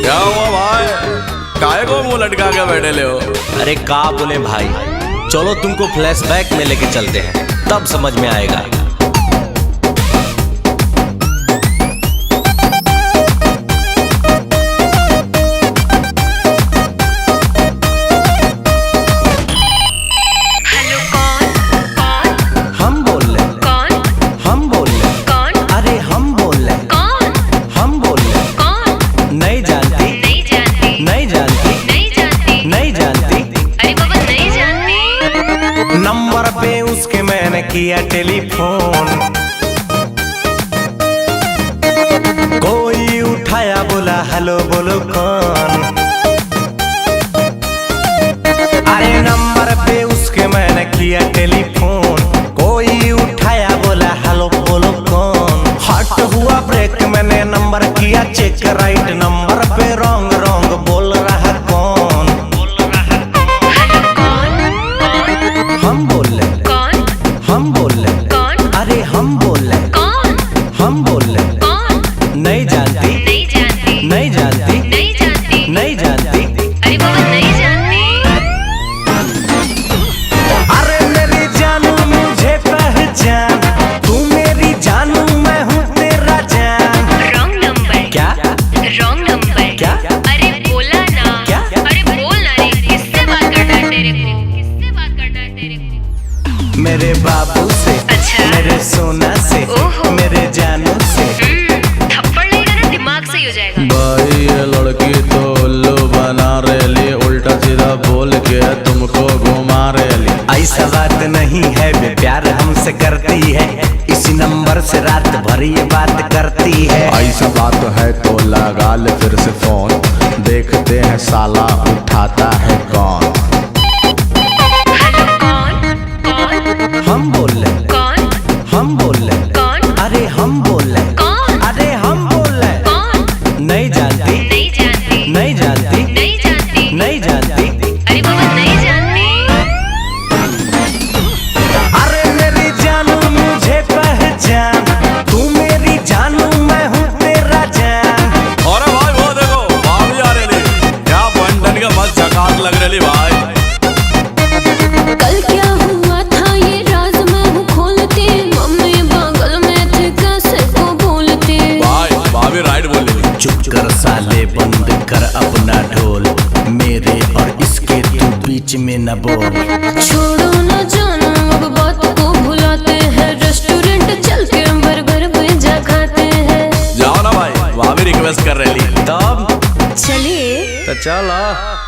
क्या हुआ भाई, काहे को मुंह लटका के बैठे ले हो? अरे का बोले भाई, चलो तुमको फ्लैशबैक में लेके चलते हैं, तब समझ में आएगा। नंबर पे उसके मैंने किया टेलीफोन, कोई उठाया बोला हेलो बोलो कौन। अरे नंबर पे उसके मैंने किया टेलीफोन, कोई उठाया बोला हेलो बोलो कौन। हट हुआ ब्रेक, मैंने नंबर किया चेक, राइट नंबर पे रॉन्ग रॉन्ग बोल रहा कौन। हम बोल रहे कौन, हम बोल रहे कौन, अरे हम बोल रहे कौन, हम बोल रहे कौन। नहीं जानती, नहीं जानती, नहीं जानती, नहीं जानती, नहीं जानती, अरे बाबा नहीं जानती। अरे मेरी जानू मुझे पहचान, तू मेरी जानू मैं हूँ तेरा जान। रॉन्ग नंबर क्या, रॉन्ग नंबर क्या, अरे बोला ना क्या, अरे बोल ना रे, किससे बात करना है तेरे को, किससे बात करना है तेरे को। मेरे बाबू से, अच्छा, मेरे सोना से, मेरे जानू से। थप्पड़ लगेगा ना दिमाग सही हो जाएगा। भाई ये लड़की तो उल्लू बना रेली, उल्टा सीधा बोल के तुमको घुमा रेली। ऐसा बात नहीं है, वे प्यार हमसे करती है, इसी नंबर से रात भर ये बात करती है। ऐसा बात है तो लगा ले फिर से फोन, देखते हैं साला उठाता है कौन। हम बोल रहे कौन, हम बोल रहे कौन, अरे हम बोल रहे कौन, अरे हम बोल रहे कौन। नहीं जानती, नहीं जानती, नहीं जानती, नहीं जानती, नहीं जानती, अरे बाबा नहीं जानती। अरे मेरी जानू मुझे पहचान, तू मेरी जानू मैं हूँ तेरा जान। अरे भाई वो देखो भाभी आ रही, क्या बंधन का मस्त झकास लग रही भाई। कल क्या हुआ था ये राज मैं हूँ खोलती, मम्मी बगल में थे कैसे को बोलती। भाई भाभी राइट बोल रही। चुप कर साले, बंद कर अपना ढोल, मेरे और इसके तू बीच में न बोल। छोड़ो ना जानो अब बात को भुलाते हैं, रेस्टोरेंट चल के बर्गर पिज्जा खाते हैं। जाओ ना भाई, भाभी रिक्वेस्ट कर रही। तब चलिए तो चलो।